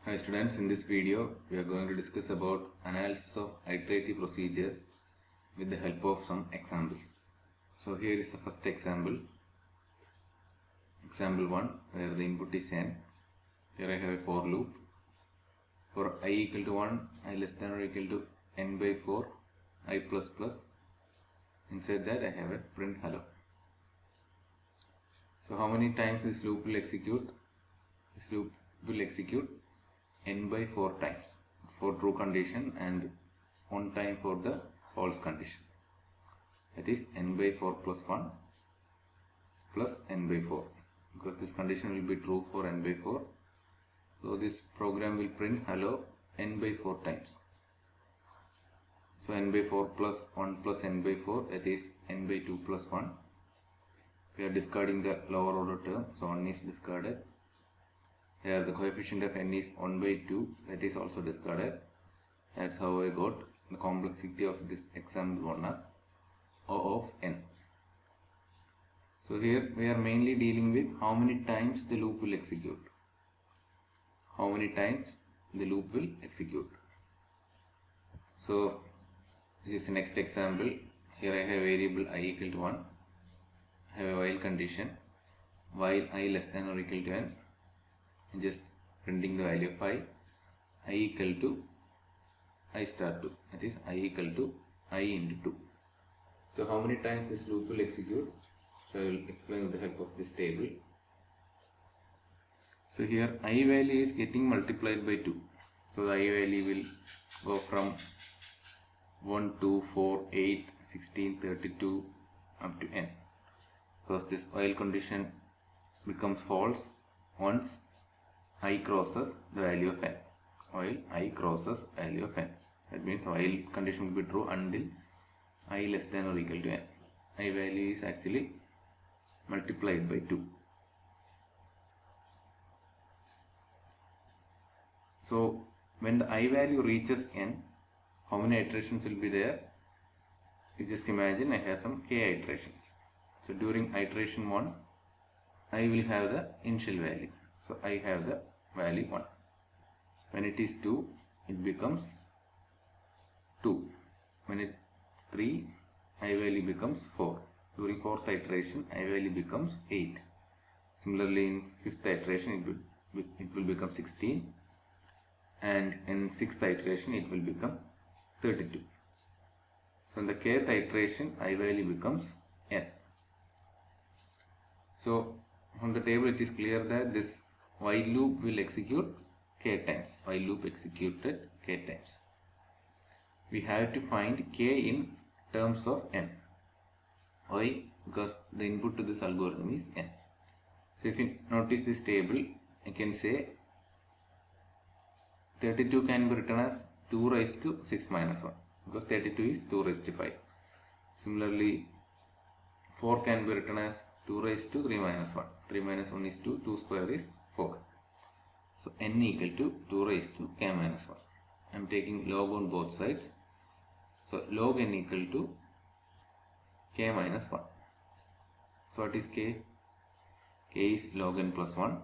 Hi students, in this video we are going to discuss about analysis of iterative procedure with the help of some examples. So here is the first example, example 1, where the input is n. Here I have a for loop. For I equal to 1, I less than or equal to n by 4, I plus plus. Inside that I have a print hello. So how many times this loop will execute? This loop will execute n by 4 times for true condition and 1 time for the false condition. That is n by 4 plus 1 plus n by 4, because this condition will be true for n by 4. So this program will print hello n by 4 times. So n by 4 plus 1 plus n by 4, that is n by 2 plus 1. We are discarding the lower order term, so 1 is discarded. Here the coefficient of n is 1 by 2, that is also discarded. That's how I got the complexity of this example 1 as O of n. So here we are mainly dealing with how many times the loop will execute. How many times the loop will execute. So this is the next example. Here I have variable I equal to 1. I have a while condition. While I less than or equal to n. Just printing the value of I equal to I star 2, that is I equal to I into 2. So how many times this loop will execute? So I will explain with the help of this table. So here I value is getting multiplied by 2. So the I value will go from 1, 2, 4, 8, 16, 32 up to n. Because this while condition becomes false once I crosses the value of n. While I crosses value of n. That means while condition will be true until I less than or equal to n. I value is actually multiplied by 2. So when the I value reaches n, how many iterations will be there? You just imagine I have some k iterations. So during iteration 1, I will have the initial value. So I have the value 1. When it is 2, it becomes 2. When it 3, I value becomes 4. During 4th iteration, I value becomes 8. Similarly, in 5th iteration, it will become 16. And in 6th iteration, it will become 32. So in the kth iteration, I value becomes n. So from the table, it is clear that this while loop will execute k times. While loop executed k times. We have to find k in terms of n. Why? Because the input to this algorithm is n. So if you notice this table, I can say 32 can be written as 2 raised to 6 minus 1. Because 32 is 2 raised to 5. Similarly, 4 can be written as 2 raised to 3 minus 1. 3 minus 1 is 2. 2 square is 4. So n equal to 2 raised to k minus 1. I am taking log on both sides. So log n equal to k minus 1. So what is k? K is log n plus 1.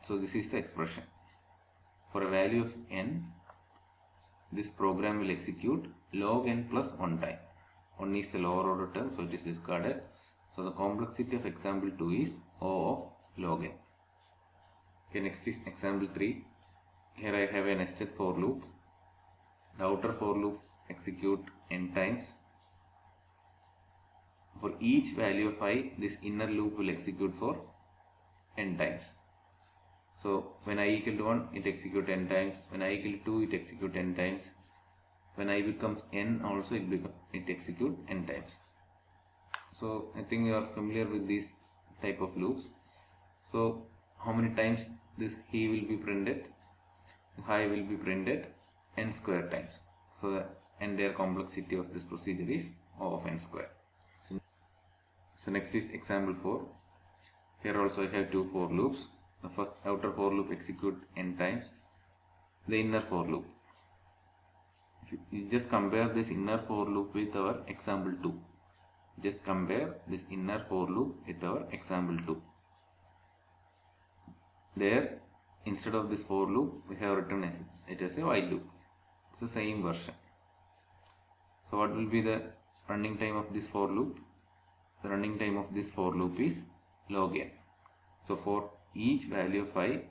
So this is the expression. For a value of n, this program will execute log n plus 1 time. 1 is the lower order term, so it is discarded. So the complexity of example 2 is O of log n. Okay, next is example 3. Here I have a nested for loop. The outer for loop execute n times. For each value of I, this inner loop will execute for n times. So when I equal to 1, it execute n times. When I equal to 2, it execute n times. When I becomes n also, it execute n times. So I think you are familiar with these type of loops. So how many times this he will be printed? Hi will be printed n square times. So the entire complexity of this procedure is O of n square. So next is example 4. Here also I have two for loops. The first outer for loop execute n times. The inner for loop. If you just compare this inner for loop with our example 2. Just compare this inner for loop with our example 2. There instead of this for loop, we have written it as a while loop. It's the same version. So what will be the running time of this for loop? The running time of this for loop is log n. So for each value of I,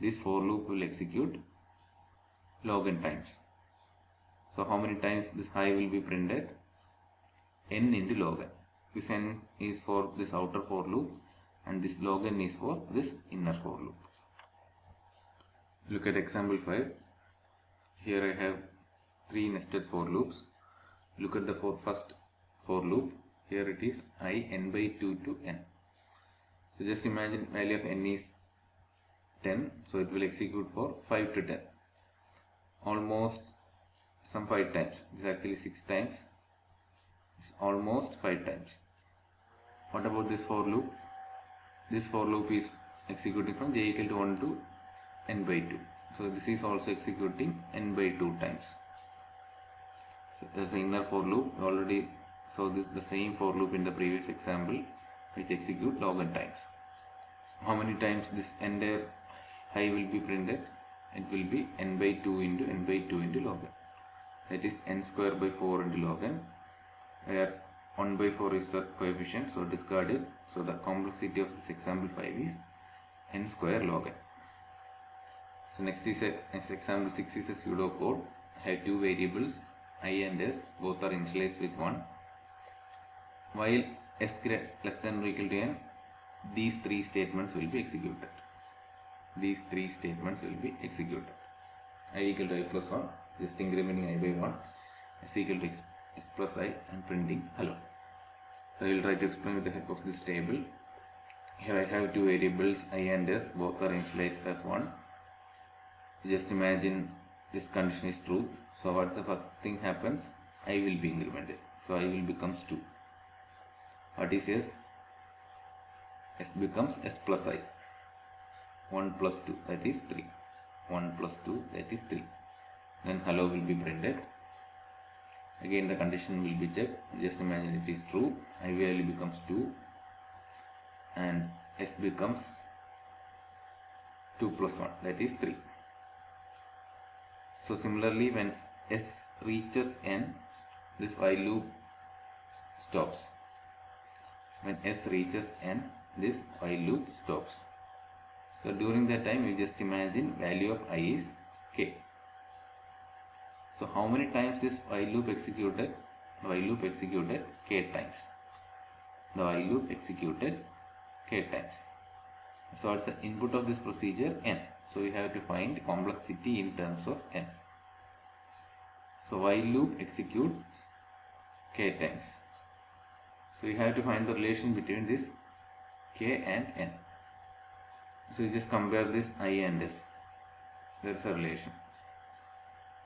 this for loop will execute log n times. So how many times this I will be printed? N into log n. This n is for this outer for loop and this log n is for this inner for loop. Look at example 5. Here I have 3 nested for loops. Look at the first for loop. Here it is I n by 2 to n. So just imagine value of n is 10. So it will execute for 5 to 10. Almost some 5 times. It is actually 6 times. It's almost 5 times. What about this for loop? This for loop is executing from j equal to 1 to n by 2. So this is also executing n by 2 times. So as the inner for loop, we already saw this the same for loop in the previous example, which execute log n times. How many times this entire I will be printed? It will be n by 2 into n by 2 into log n. That is n square by 4 into log n, where 1 by 4 is the coefficient, so discard it. So the complexity of this example 5 is n square log n. So next example 6 is a pseudo code. I have 2 variables I and s, both are initialized with 1. While s less than or equal to n, these 3 statements will be executed. These 3 statements will be executed. I equal to I plus 1, just incrementing I by 1, s equal to s plus I, and printing hello. So I will try to explain with the help of this table. Here I have 2 variables I and s, both are initialized as 1. Just imagine this condition is true. So what's the first thing happens? I will be incremented. So I will becomes 2. What is s? S becomes s plus I. 1 plus 2, that is 3. 1 plus 2, that is 3. Then hello will be printed. Again the condition will be checked. Just imagine it is true. I value becomes 2 and s becomes 2 plus 1, that is 3. So similarly, when s reaches n, this while loop stops. When s reaches n, this while loop stops. So during that time, you just imagine value of I is k. So how many times this while loop executed? The while loop executed k times. The while loop executed k times. So what's the input of this procedure? N. So we have to find complexity in terms of n. So while loop executes k times. So you have to find the relation between this k and n. So you just compare this I and s. There is a relation.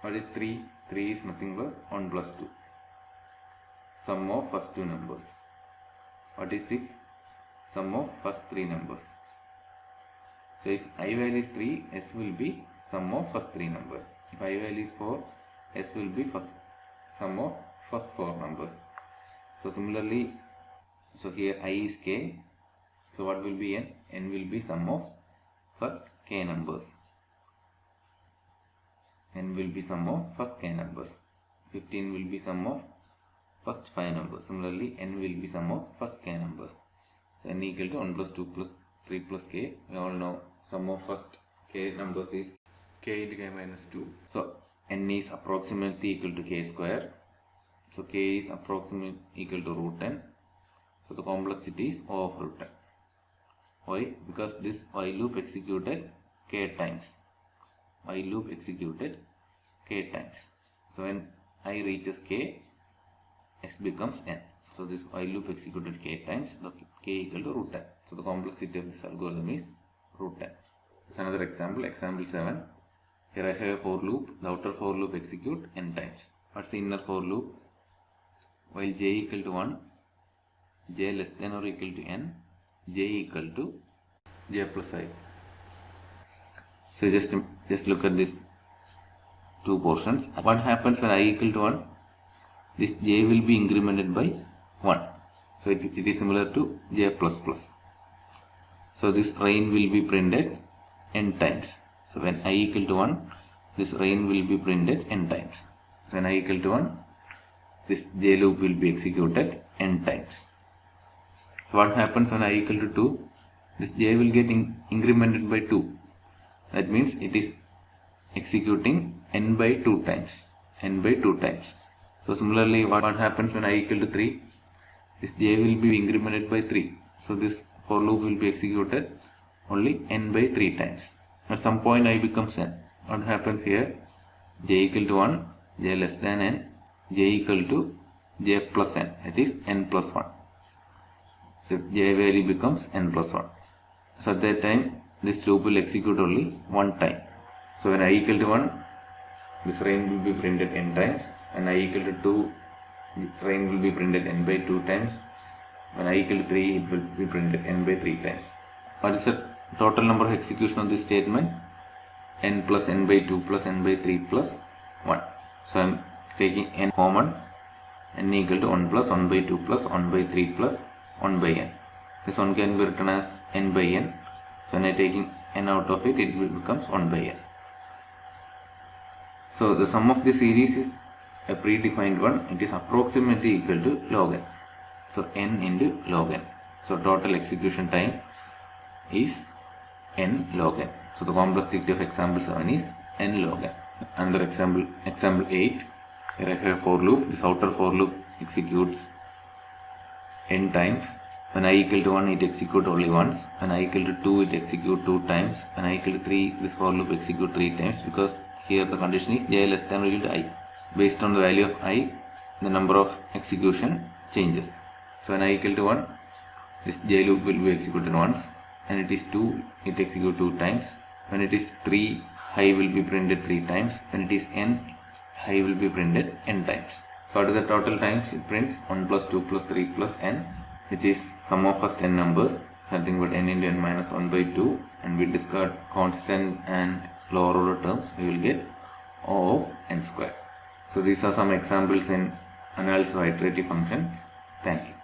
What is 3? 3 is nothing but 1 plus 2. Sum of first 2 numbers. What is 6? Sum of first 3 numbers. So if I value is 3, s will be sum of first 3 numbers. If I value is 4, s will be sum of first 4 numbers. So similarly, so here I is k. So what will be n? N will be sum of first k numbers. N will be sum of first k numbers. 15 will be sum of first 5 numbers. Similarly, n will be sum of first k numbers. So n equal to 1 plus 2 plus 3 plus k. We all know sum of first k numbers is k into k minus 2. So n is approximately equal to k square. So k is approximately equal to root n. So the complexity is O of root n. Why? Because this while loop executed k times. While loop executed k times. So when I reaches k, s becomes n. So this while loop executed k times, the k equal to root n. So the complexity of this algorithm is root n. So another example, example 7. Here I have a for loop. The outer for loop execute n times. What's the inner for loop? While j equal to 1, j less than or equal to n, j equal to j plus I. So just look at these 2 portions. What happens when I equal to 1? This j will be incremented by 1. So it is similar to j plus plus. So this range will be printed n times. So when I equal to 1, this rain will be printed n times. So when I equal to 1, this J loop will be executed n times. So what happens when I equal to 2? This J will get incremented by 2. That means it is executing n by 2 times. N by 2 times. So similarly, what happens when I equal to 3? This J will be incremented by 3. So this for loop will be executed only n by 3 times. At some point I becomes n. What happens here? J equal to 1, J less than n, J equal to J plus n. It is n plus 1. The J value becomes n plus 1. So at that time this loop will execute only one time. So when I equal to 1, this rain will be printed n times. When I equal to 2, rain will be printed n by 2 times. When I equal to 3, it will be printed n by 3 times. What is the total number of execution of this statement? N plus n by 2 plus n by 3 plus 1. So I am taking n common. N equal to 1 plus 1 by 2 plus 1 by 3 plus 1 by n. This one can be written as n by n. So when I taking n out of it, it will becomes 1 by n. So the sum of the series is a predefined one. It is approximately equal to log n. So n into log n. So total execution time is n log n. So the complexity of example 7 is n log n. Under example 8, here I have a for loop. This outer for loop executes n times. When I equal to 1, it executes only once. When I equal to 2, it executes 2 times. When I equal to 3, this for loop executes 3 times, because here the condition is j less than or equal to I. Based on the value of I, the number of execution changes. So when I equal to 1, this j loop will be executed once. When it is 2, it executes 2 times. When it is 3, I will be printed 3 times. When it is n, I will be printed n times. So what are the total times it prints? 1 plus 2 plus 3 plus n, which is sum of first n numbers, something but n into n minus 1 by 2, and we discard constant and lower order terms, we will get O of n square. So these are some examples in analysis of iterative functions. Thank you.